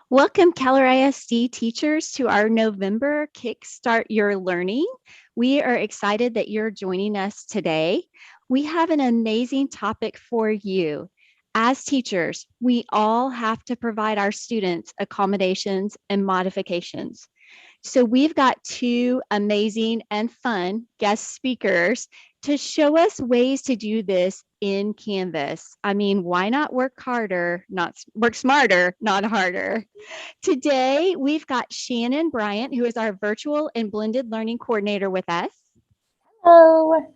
Welcome, Keller ISD teachers, to our November Kickstart Your Learning. We are excited that you're joining us today. We have an amazing topic for you. As teachers, we all have to provide our students accommodations and modifications. So we've got two amazing and fun guest speakers to show us ways to do this in Canvas. I mean, why not work harder, not work smarter, not harder? Today, we've got Shannon Bryant, who is our virtual and blended learning coordinator with us. Hello.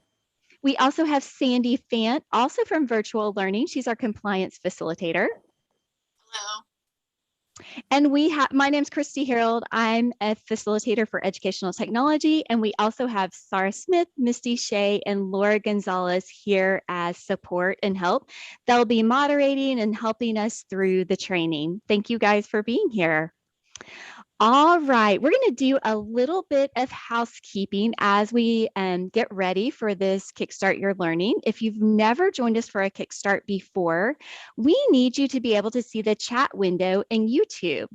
We also have Sandy Fant, also from virtual learning. She's our compliance facilitator. Hello. And my name's Christy Harold. I'm a facilitator for educational technology. And we also have Sarah Smith, Misty Shea, and Laura Gonzalez here as support and help. They'll be moderating and helping us through the training. Thank you guys for being here. All right, we're going to do a little bit of housekeeping as we get ready for this Kickstart Your Learning. If you've never joined us for a Kickstart before, we need you to be able to see the chat window in YouTube.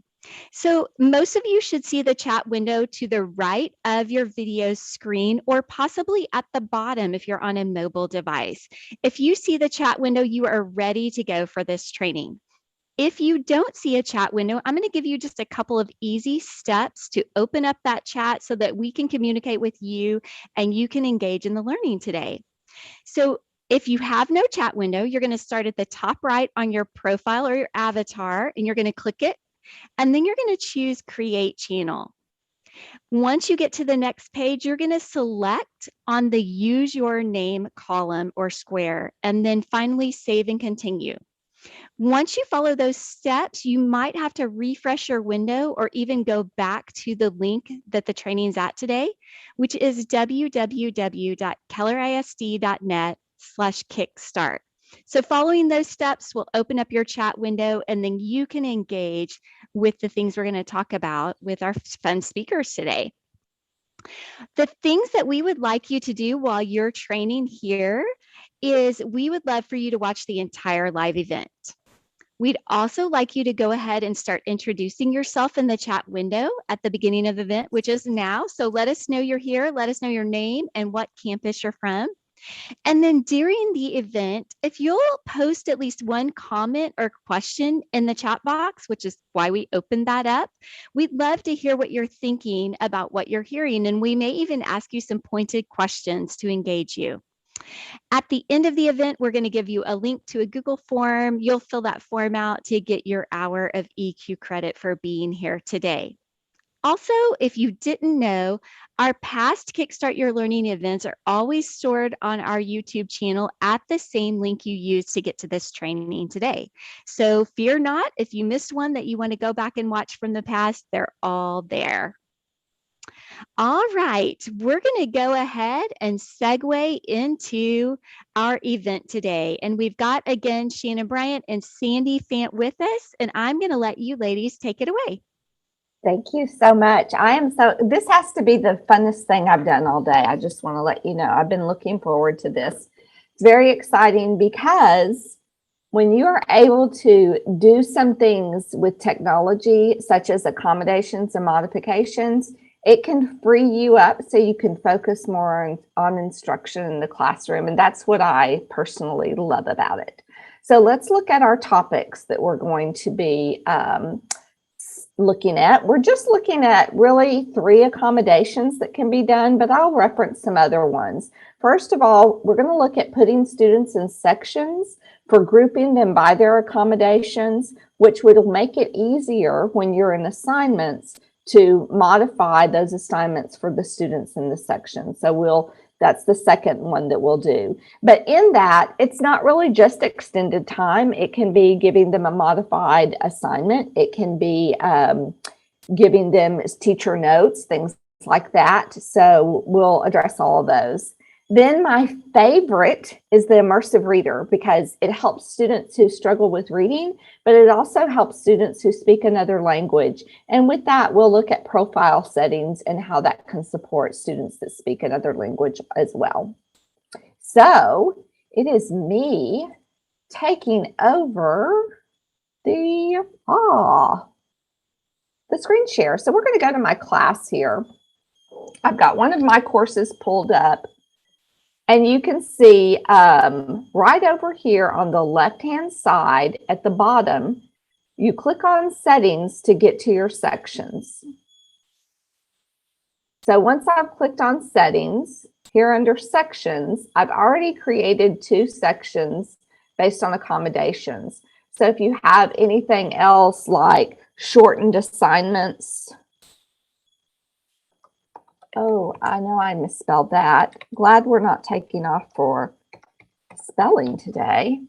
So most of you should see the chat window to the right of your video screen or possibly at the bottom if you're on a mobile device. If you see the chat window, you are ready to go for this training. If you don't see a chat window, I'm going to give you just a couple of easy steps to open up that chat so that we can communicate with you and you can engage in the learning today. So if you have no chat window, you're going to start at the top right on your profile or your avatar, and you're going to click it, and then you're going to choose Create Channel. Once you get to the next page, you're going to select on the Use Your Name column or square, and then finally Save and Continue. Once you follow those steps, you might have to refresh your window or even go back to the link that the training is at today, which is www.kellerisd.net/kickstart. So following those steps will open up your chat window, and then you can engage with the things we're going to talk about with our fun speakers today. The things that we would like you to do while you're training here is we would love for you to watch the entire live event. We'd also like you to go ahead and start introducing yourself in the chat window at the beginning of the event, which is now. So let us know you're here. Let us know your name and what campus you're from. And then during the event, if you'll post at least one comment or question in the chat box, which is why we opened that up, we'd love to hear what you're thinking about what you're hearing. And we may even ask you some pointed questions to engage you. At the end of the event, we're going to give you a link to a Google form. You'll fill that form out to get your hour of EQ credit for being here today. Also, if you didn't know, our past Kickstart Your Learning events are always stored on our YouTube channel at the same link you used to get to this training today. So fear not, if you missed one that you want to go back and watch from the past, they're all there. All right, we're going to go ahead and segue into our event today. And we've got, again, Shannon Bryant and Sandy Fant with us, and I'm going to let you ladies take it away. Thank you so much. This has to be the funnest thing I've done all day. I just want to let you know, I've been looking forward to this. It's very exciting because when you are able to do some things with technology, such as accommodations and modifications, it can free you up so you can focus more on instruction in the classroom. And that's what I personally love about it. So let's look at our topics that we're going to be looking at. We're just looking at really 3 accommodations that can be done, but I'll reference some other ones. First of all, we're going to look at putting students in sections for grouping them by their accommodations, which will make it easier when you're in assignments to modify those assignments for the students in the section. So that's the second one that we'll do. But in that, it's not really just extended time. It can be giving them a modified assignment. It can be giving them teacher notes, things like that. So we'll address all of those. Then my favorite is the immersive reader, because it helps students who struggle with reading, but it also helps students who speak another language. And with that, we'll look at profile settings and how that can support students that speak another language as well. So it is me taking over the the screen share. So we're going to go to my class here. I've got one of my courses pulled up, and you can see right over here on the left-hand side at the bottom, you click on settings to get to your sections. So once I've clicked on settings, here under sections, I've already created 2 sections based on accommodations. So if you have anything else like shortened assignments, oh, I know I misspelled that. Glad we're not taking off for spelling today.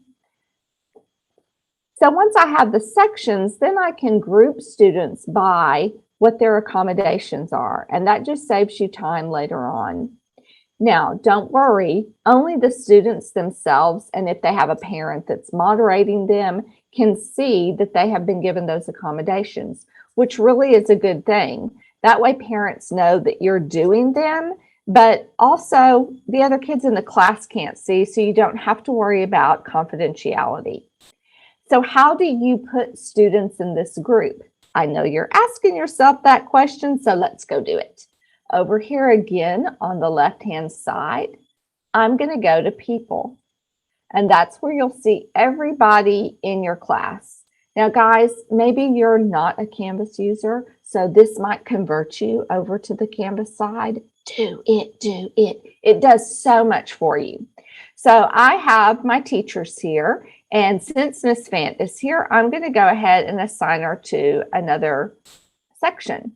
So once I have the sections, then I can group students by what their accommodations are, and that just saves you time later on. Now, don't worry, only the students themselves, and if they have a parent that's moderating them, can see that they have been given those accommodations, which really is a good thing. That way parents know that you're doing them, but also the other kids in the class can't see, so you don't have to worry about confidentiality. So how do you put students in this group? I know you're asking yourself that question, so let's go do it. Over here again on the left-hand side, I'm going to go to people, and that's where you'll see everybody in your class. Now, guys, maybe you're not a Canvas user, so this might convert you over to the Canvas side. Do it, do it. It does so much for you. So I have my teachers here, and since Miss Fant is here, I'm going to go ahead and assign her to another section.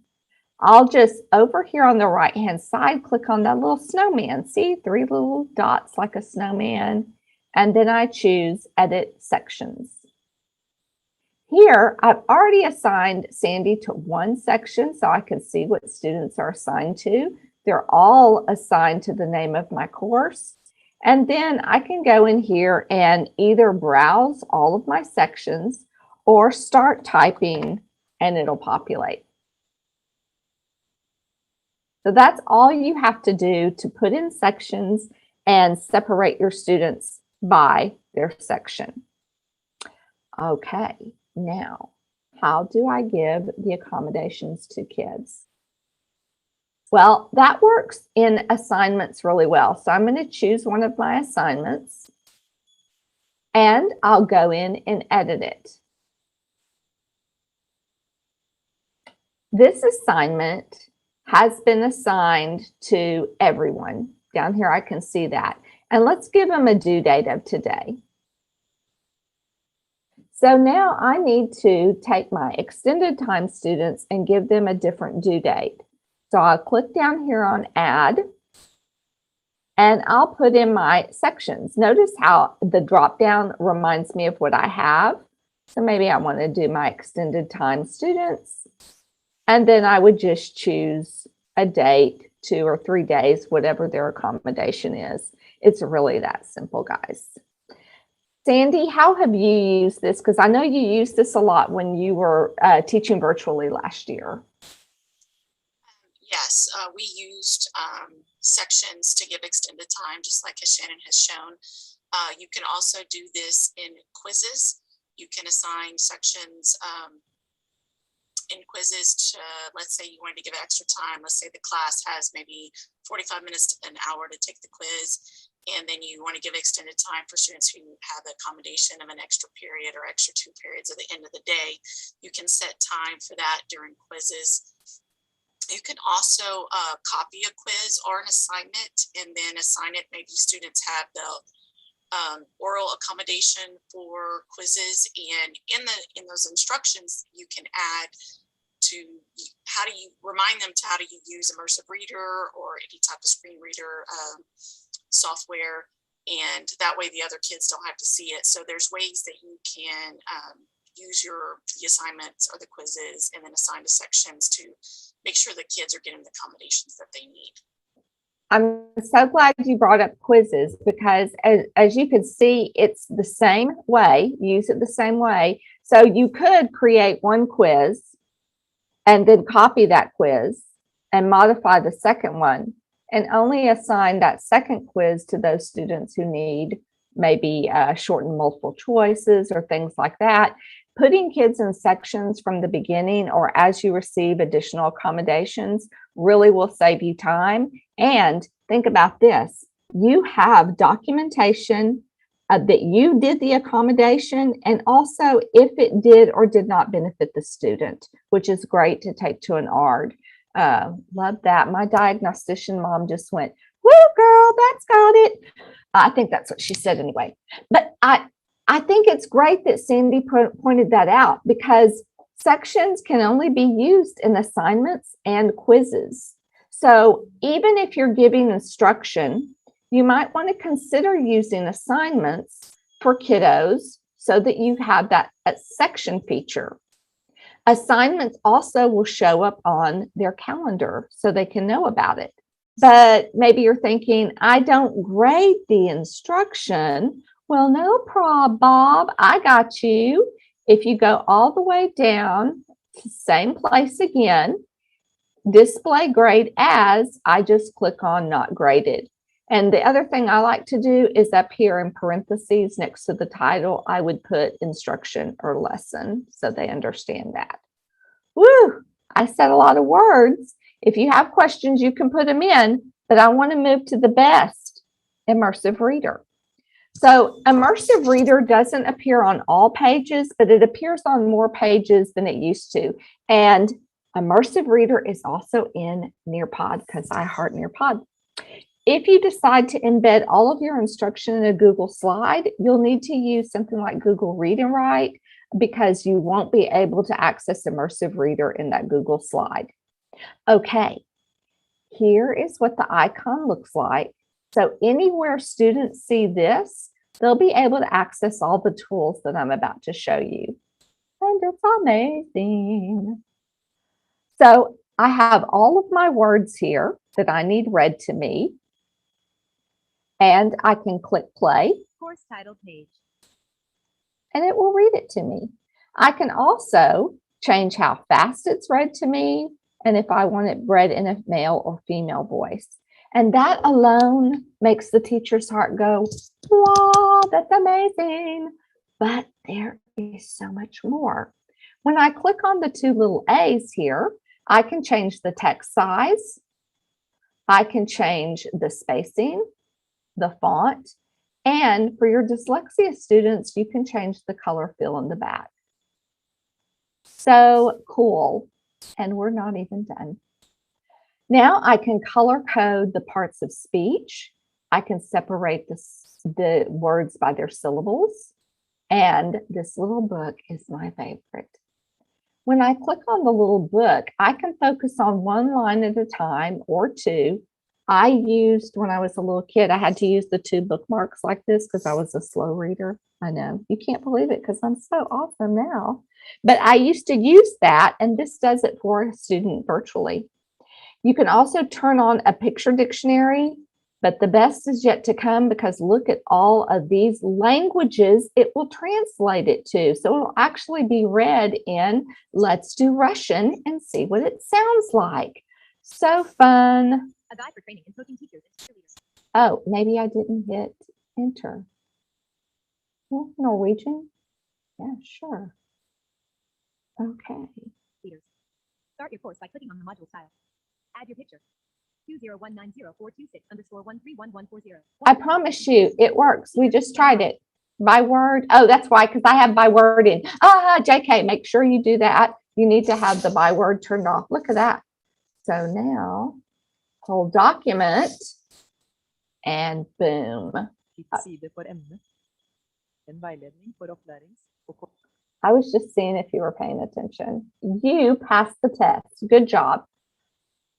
I'll just, over here on the right-hand side, click on that little snowman. See, 3 little dots like a snowman. And then I choose Edit Sections. Here, I've already assigned Sandy to 1 section, so I can see what students are assigned to. They're all assigned to the name of my course. And then I can go in here and either browse all of my sections or start typing, and it'll populate. So that's all you have to do to put in sections and separate your students by their section. Okay, now, how do I give the accommodations to kids? Well, that works in assignments really well. So I'm going to choose one of my assignments, and I'll go in and edit it. This assignment has been assigned to everyone. Down here, I can see that. And let's give them a due date of today. So now I need to take my extended time students and give them a different due date. So I'll click down here on Add, and I'll put in my sections. Notice how the drop down reminds me of what I have. So maybe I want to do my extended time students. And then I would just choose a date, 2 or 3 days, whatever their accommodation is. It's really that simple, guys. Sandy, how have you used this? Because I know you used this a lot when you were teaching virtually last year. Yes, we used sections to give extended time, just like as Shannon has shown. You can also do this in quizzes. You can assign sections in quizzes to, let's say you wanted to give extra time. Let's say the class has maybe 45 minutes to an hour to take the quiz, and then you want to give extended time for students who have the accommodation of an extra period or extra 2 periods at the end of the day. You can set time for that during quizzes. You can also copy a quiz or an assignment and then assign it. Maybe students have the oral accommodation for quizzes, and in those instructions, you can add to how do you remind them to how do you use immersive reader or any type of screen reader software, and that way the other kids don't have to see it. So there's ways that you can use the assignments or the quizzes and then assign to sections to make sure the kids are getting the accommodations that they need. I'm so glad you brought up quizzes, because as you can see, it's the same way, use it the same way. So you could create one quiz and then copy that quiz and modify the second one and only assign that second quiz to those students who need maybe shortened multiple choices or things like that. Putting kids in sections from the beginning or as you receive additional accommodations really will save you time. And think about this. You have documentation that you did the accommodation, and also if it did or did not benefit the student, which is great to take to an ARD. Love that. My diagnostician mom just went, "Woo, girl, that's got it." I think that's what she said anyway. But I think it's great that Sandy pointed that out, because sections can only be used in assignments and quizzes. So even if you're giving instruction, you might want to consider using assignments for kiddos so that you have that section feature. Assignments also will show up on their calendar so they can know about it. But maybe you're thinking, I don't grade the instruction. Well, no problem, Bob. I got you. If you go all the way down to the same place again, display grade as, I just click on not graded. And the other thing I like to do is up here in parentheses next to the title, I would put instruction or lesson so they understand that. Woo! I said a lot of words. If you have questions, you can put them in, but I want to move to the best, immersive reader. So immersive reader doesn't appear on all pages, but it appears on more pages than it used to. And immersive reader is also in Nearpod, because I heart Nearpod. If you decide to embed all of your instruction in a Google slide, you'll need to use something like Google Read and Write, because you won't be able to access immersive reader in that Google slide. Okay, here is what the icon looks like. So anywhere students see this, they'll be able to access all the tools that I'm about to show you. And it's amazing. So I have all of my words here that I need read to me. And I can click play. Course title page. And it will read it to me. I can also change how fast it's read to me, and if I want it read in a male or female voice. And that alone makes the teacher's heart go, wow, that's amazing. But there is so much more. When I click on the two little A's here, I can change the text size. I can change the spacing, the font, and for your dyslexia students, you can change the color fill in the back. So cool. And we're not even done. Now I can color code the parts of speech. I can separate the words by their syllables. And this little book is my favorite. When I click on the little book, I can focus on one line at a time or two. I used, when I was a little kid, I had to use the two bookmarks like this because I was a slow reader. I know, you can't believe it because I'm so awesome now. But I used to use that, and this does it for a student virtually. You can also turn on a picture dictionary, but the best is yet to come, because look at all of these languages it will translate it to. So it'll actually be read in, let's do Russian and see what it sounds like. So fun. A guide for training and coaching teachers and cheerleaders. Oh, maybe I didn't hit enter. Well, Norwegian? Yeah, sure. Okay. Leaders. Start your course by clicking on the module style. Add your picture. 201904261_131140. I promise you, it works. We just tried it. By word. Oh, that's why, because I have by word in. JK, make sure you do that. You need to have the by word turned off. Look at that. So now, whole document, and boom. I was just seeing if you were paying attention. You passed the test. Good job.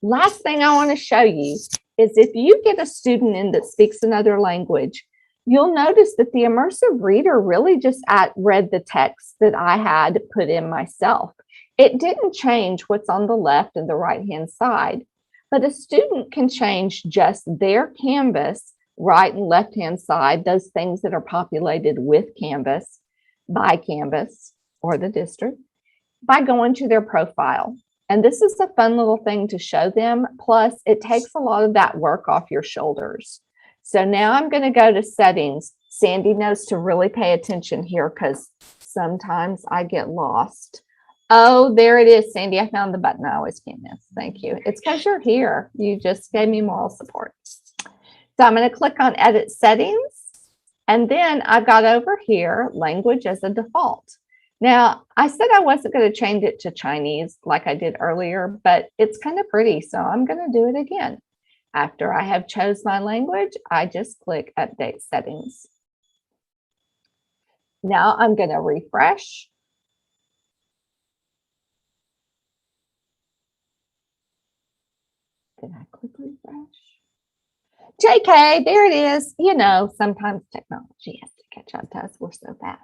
Last thing I want to show you is if you get a student in that speaks another language, you'll notice that the immersive reader really just read the text that I had put in myself. It didn't change what's on the left and the right-hand side, but a student can change just their Canvas, right and left-hand side, those things that are populated with Canvas, by Canvas or the district, by going to their profile. And this is a fun little thing to show them. Plus, it takes a lot of that work off your shoulders. So now I'm going to go to settings. Sandy knows to really pay attention here because sometimes I get lost. Oh, there it is, Sandy. I found the button I always can't miss. Thank you. It's because you're here. You just gave me moral support. So I'm going to click on Edit Settings. And then I've got over here, Language as a Default. Now, I said I wasn't going to change it to Chinese like I did earlier, but it's kind of pretty, so I'm going to do it again. After I have chose my language, I just click Update Settings. Now I'm going to refresh. Did I click refresh? JK, there it is. You know, sometimes technology has to catch up to us. We're so fast.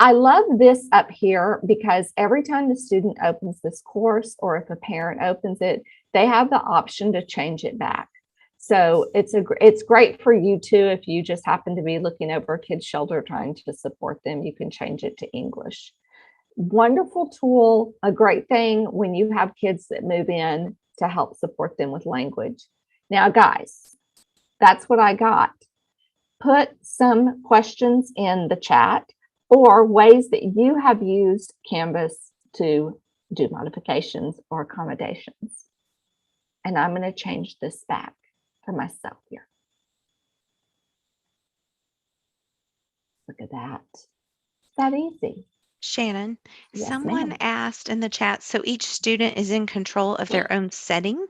I love this up here because every time the student opens this course, or if a parent opens it, they have the option to change it back. So it's great for you too. If you just happen to be looking over a kid's shoulder trying to support them, you can change it to English. Wonderful tool, a great thing when you have kids that move in to help support them with language. Now, guys, that's what I got. Put some questions in the chat or ways that you have used Canvas to do modifications or accommodations. And I'm going to change this back for myself here. Look at that. It's that easy. Shannon, Yes, someone ma'am. asked in the chat, so each student is in control of their own setting?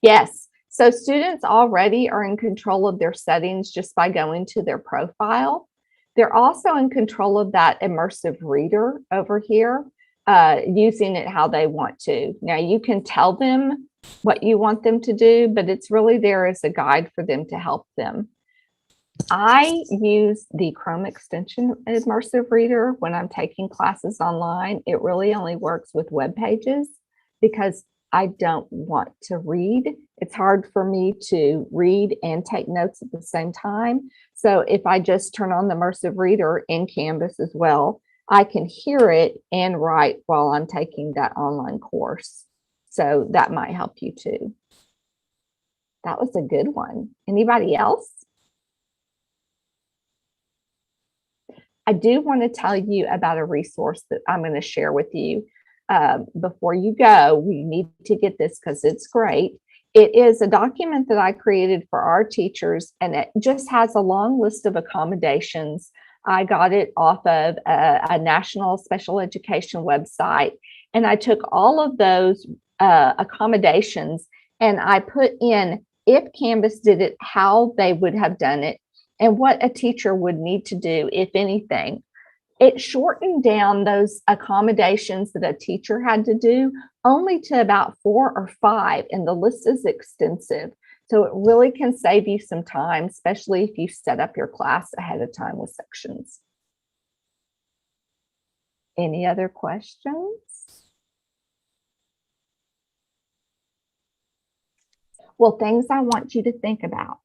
Yes. So students already are in control of their settings just by going to their profile. They're also in control of that immersive reader over here, using it how they want to. Now you can tell them what you want them to do, but it's really there as a guide for them to help them. I use the Chrome extension immersive reader when I'm taking classes online. It really only works with web pages because I don't want to read. It's hard for me to read and take notes at the same time. So if I just turn on the immersive reader in Canvas as well, I can hear it and write while I'm taking that online course. So that might help you too. That was a good one. Anybody else? I do want to tell you about a resource that I'm going to share with you. Before you go, we need to get this because it's great. It is a document that I created for our teachers, and it just has a long list of accommodations. I got it off of a national special education website, and I took all of those accommodations and I put in if Canvas did it, how they would have done it, and what a teacher would need to do, if anything. It shortened down those accommodations that a teacher had to do only to about 4 or 5, and the list is extensive. So it really can save you some time, especially if you set up your class ahead of time with sections. Any other questions? Well, things I want you to think about.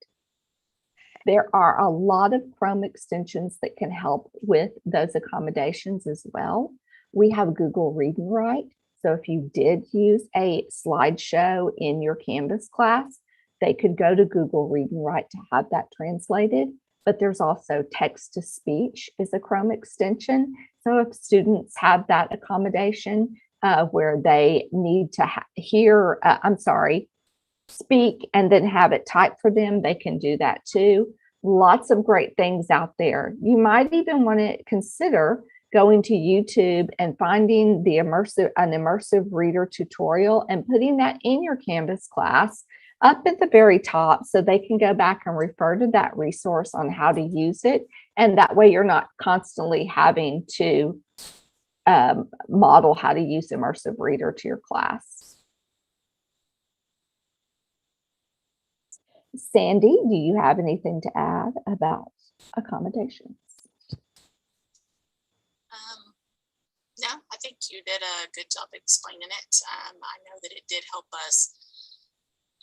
There are a lot of Chrome extensions that can help with those accommodations as well. We have Google Read and Write. So if you did use a slideshow in your Canvas class, they could go to Google Read and Write to have that translated. But there's also text to speech is a Chrome extension. So if students have that accommodation where they need to speak and then have it typed for them, they can do that too. Lots of great things out there. You might even want to consider going to YouTube and finding an immersive reader tutorial and putting that in your Canvas class up at the very top so they can go back and refer to that resource on how to use it. And that way you're not constantly having to model how to use immersive reader to your class. Sandy, do you have anything to add about accommodations? No, I think you did a good job explaining it. I know that it did help us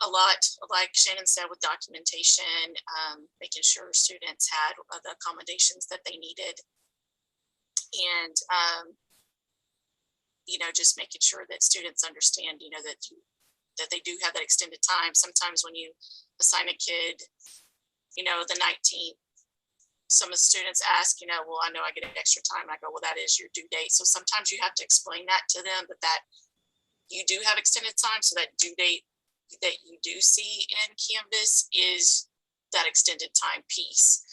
a lot, like Shannon said, with documentation, making sure students had the accommodations that they needed. And, just making sure that students understand, that they do have that extended time. Sometimes when you assign a kid, the 19th, some of the students ask, well, I know I get extra time. And I go, well, that is your due date. So sometimes you have to explain that to them, but that you do have extended time. So that due date that you do see in Canvas is that extended time piece.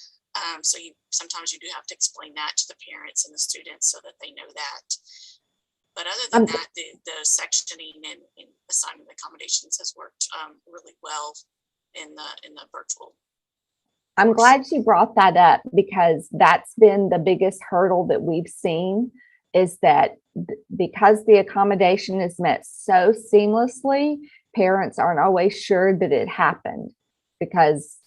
So sometimes you do have to explain that to the parents and the students so that they know that. But other than that, the sectioning and assignment accommodations has worked really well in the virtual. I'm glad you brought that up, because that's been the biggest hurdle that we've seen, is that because the accommodation is met so seamlessly, parents aren't always sure that it happened, because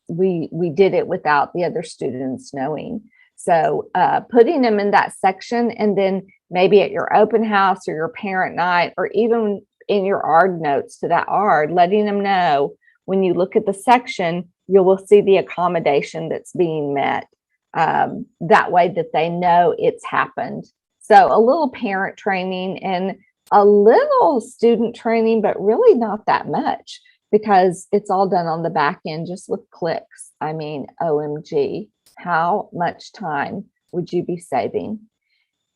we did it without the other students knowing. So putting them in that section, and then maybe at your open house or your parent night, or even in your ARD notes to that ARD, letting them know when you look at the section, you will see the accommodation that's being met. That way that they know it's happened. So a little parent training and a little student training, but really not that much, because it's all done on the back end just with clicks. I mean, OMG, how much time would you be saving?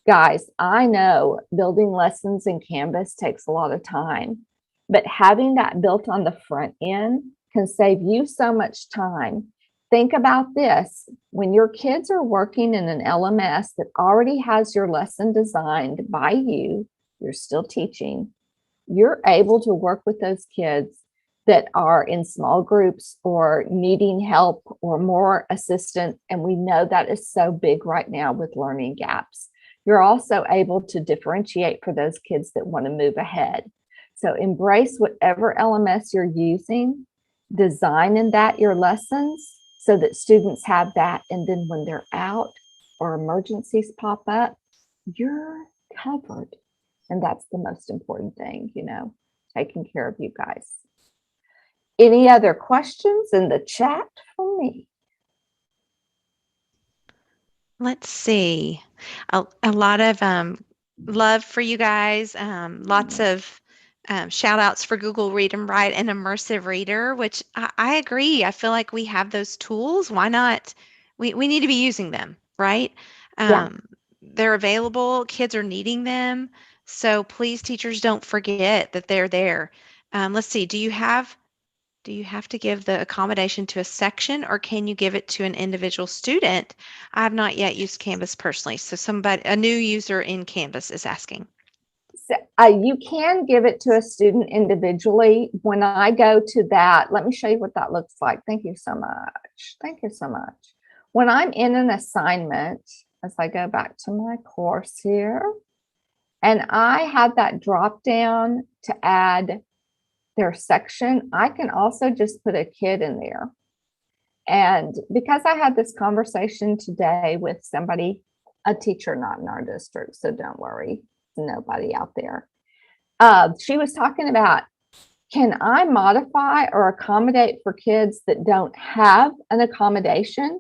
Guys, I know building lessons in Canvas takes a lot of time, but having that built on the front end can save you so much time. Think about this. When your kids are working in an LMS that already has your lesson designed by you, you're still teaching, you're able to work with those kids that are in small groups or needing help or more assistance. And we know that is so big right now with learning gaps. You're also able to differentiate for those kids that want to move ahead. So embrace whatever LMS you're using, design in that your lessons so that students have that. And then when they're out or emergencies pop up, you're covered. And that's the most important thing, taking care of you guys. Any other questions in the chat for me? Let's see. A lot of love for you guys. Lots of shout outs for Google Read and Write and Immersive Reader, which I agree. I feel like we have those tools. Why not? We need to be using them, right? Yeah. They're available. Kids are needing them. So please, teachers, don't forget that they're there. Let's see. Do you have to give the accommodation to a section, or can you give it to an individual student? I have not yet used Canvas personally. So a new user in Canvas is asking. So, you can give it to a student individually. When I go to that, let me show you what that looks like. Thank you so much. Thank you so much. When I'm in an assignment, as I go back to my course here, and I have that drop down to add their section, I can also just put a kid in there. And because I had this conversation today with somebody, a teacher not in our district, so don't worry, nobody out there. She was talking about, can I modify or accommodate for kids that don't have an accommodation?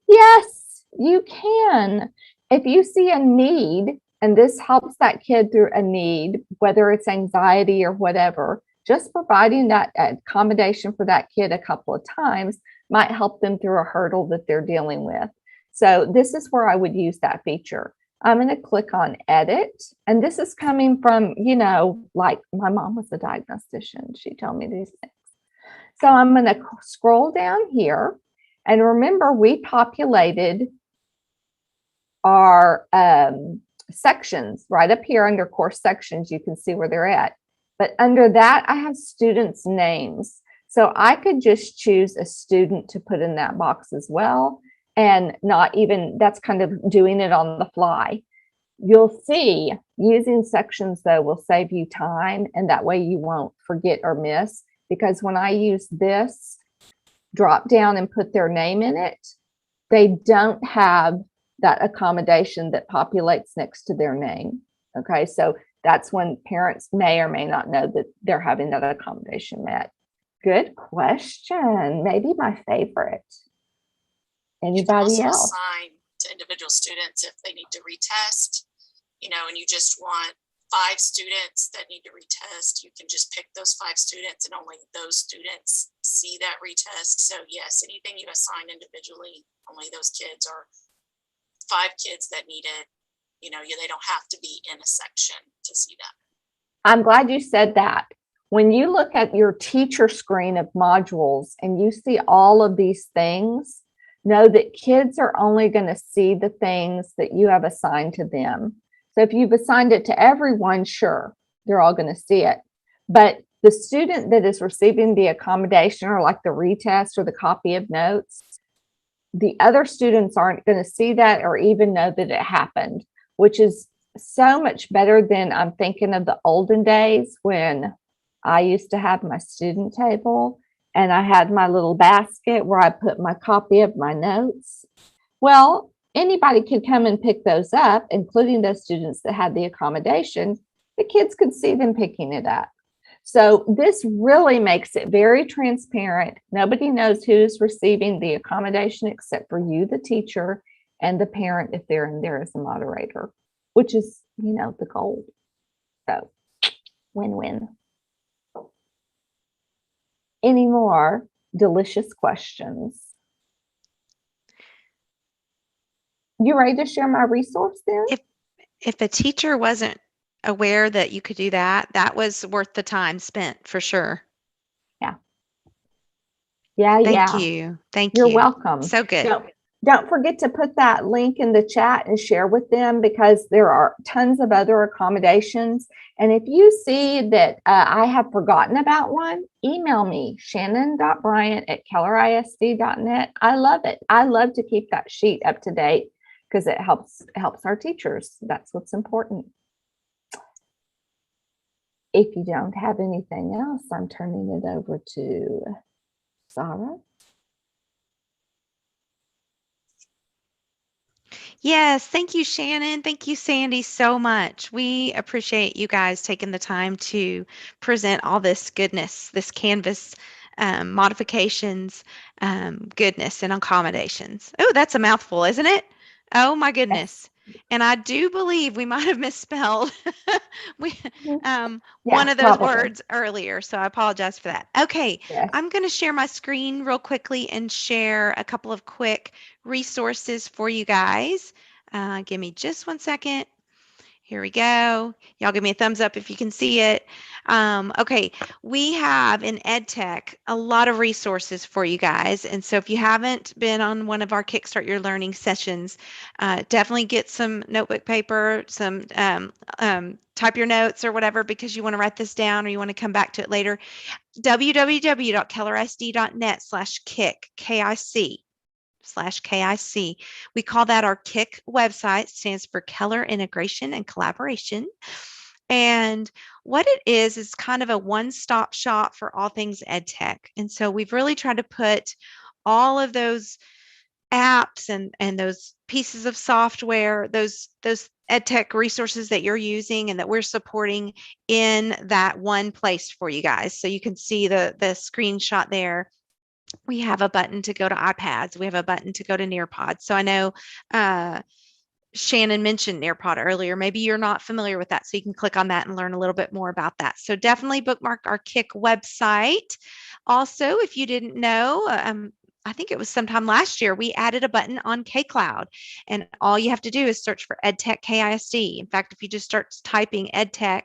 Yes, you can. If you see a need, and this helps that kid through a need, whether it's anxiety or whatever, just providing that accommodation for that kid a couple of times might help them through a hurdle that they're dealing with. So this is where I would use that feature. I'm going to click on edit. And this is coming from, like my mom was a diagnostician. She told me these things. So I'm going to scroll down here. And remember, we populated our sections right up here under course sections. You can see where they're at. But under that, I have students' names. So I could just choose a student to put in that box as well. And not even, that's kind of doing it on the fly. You'll see using sections, though, will save you time. And that way you won't forget or miss. Because when I use this drop down and put their name in it, they don't have that accommodation that populates next to their name. Okay, so that's when parents may or may not know that they're having that accommodation met. Good question. Maybe my favorite. Anybody else? Assign to individual students if they need to retest, and you just want 5 students that need to retest, you can just pick those 5 students and only those students see that retest. So yes, anything you assign individually, only those kids, or 5 kids that need it, they don't have to be in a section to see that. I'm glad you said that. When you look at your teacher screen of modules and you see all of these things, know that kids are only going to see the things that you have assigned to them. So if you've assigned it to everyone, sure, they're all going to see it. But the student that is receiving the accommodation, or like the retest or the copy of notes, the other students aren't going to see that or even know that it happened, which is so much better than, I'm thinking of the olden days when I used to have my student table and I had my little basket where I put my copy of my notes. Well, anybody could come and pick those up, including those students that had the accommodation. The kids could see them picking it up. So this really makes it very transparent. Nobody knows who's receiving the accommodation except for you, the teacher, and the parent if they're in there as a moderator, which is, the goal. So win-win. Any more delicious questions? You ready to share my resource there? If a teacher wasn't aware that you could do that, that was worth the time spent for sure. Yeah. Thank you. You're welcome. So good. Don't forget to put that link in the chat and share with them, because there are tons of other accommodations. And if you see that I have forgotten about one, email me, shannon.bryant@kellerisd.net. I love it. I love to keep that sheet up to date because it helps our teachers. That's what's important. If you don't have anything else, I'm turning it over to Sarah. Yes, thank you, Shannon. Thank you, Sandy, so much. We appreciate you guys taking the time to present all this goodness, this Canvas modifications, goodness, and accommodations. Oh, that's a mouthful, isn't it? Oh my goodness. And I do believe we might have misspelled one of those probably. words earlier, so I apologize for that. Okay, Yes. I'm going to share my screen real quickly and share a couple of quick resources for you guys. Give me just 1 second. Here we go. Y'all give me a thumbs up if you can see it. Okay, we have in EdTech a lot of resources for you guys. And so if you haven't been on one of our Kickstart Your Learning sessions, definitely get some notebook paper, some type your notes or whatever, because you want to write this down or you want to come back to it later. www.kellerisd.net/KIC, KIC. /KIC. We call that our KIC website, stands for Keller Integration and Collaboration. And what it is kind of a one-stop shop for all things EdTech. And so we've really tried to put all of those apps and those pieces of software, those EdTech resources that you're using and that we're supporting in that one place for you guys. So you can see the screenshot there. We have a button to go to iPads. We have a button to go to Nearpod. So I know Shannon mentioned Nearpod earlier. Maybe you're not familiar with that, so you can click on that and learn a little bit more about that. So definitely bookmark our KIC website. Also, if you didn't know, I think it was sometime last year, we added a button on KCloud, and all you have to do is search for EdTech KISD. In fact, if you just start typing EdTech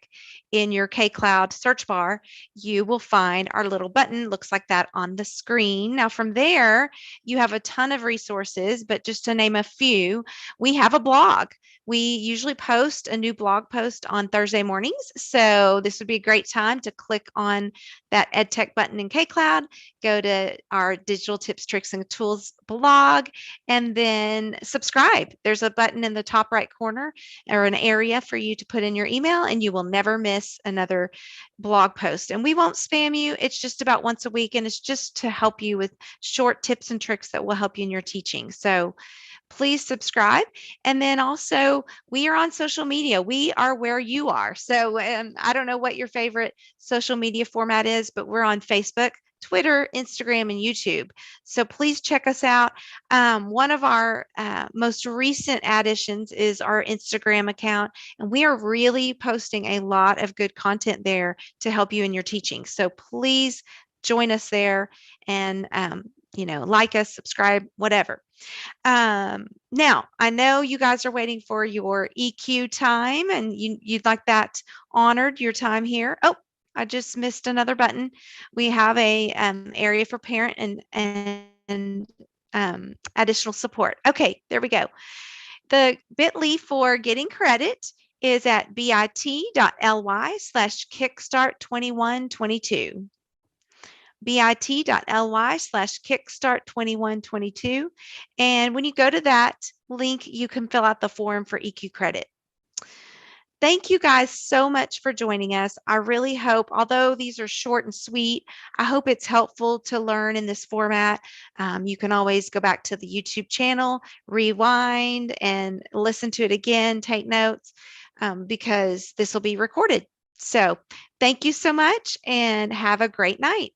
in your KCloud search bar, you will find our little button, looks like that on the screen. Now from there, you have a ton of resources, but just to name a few, we have a blog. We usually post a new blog post on Thursday mornings, so this would be a great time to click on that EdTech button in KCloud, go to our Digital Tips, Tricks, and Tools blog, and then subscribe. There's a button in the top right corner or an area for you to put in your email, and you will never miss another blog post. And we won't spam you. It's just about once a week, and it's just to help you with short tips and tricks that will help you in your teaching. So please subscribe. And then also, we are on social media. We are where you are. So I don't know what your favorite social media format is, but we're on Facebook, Twitter, Instagram, and YouTube. So please check us out. One of our most recent additions is our Instagram account, and we are really posting a lot of good content there to help you in your teaching. So please join us there and, like us, subscribe, whatever. Now, I know you guys are waiting for your EQ time, and you'd like that honored, your time here. Oh, I just missed another button. We have a area for parent and additional support. Okay, there we go. The bit.ly for getting credit is at bit.ly/kickstart2122. bit.ly/kickstart2122. And when you go to that link, you can fill out the form for EQ credit. Thank you guys so much for joining us. I really hope, although these are short and sweet, I hope it's helpful to learn in this format. You can always go back to the YouTube channel, rewind, and listen to it again, take notes, because this will be recorded. So thank you so much and have a great night.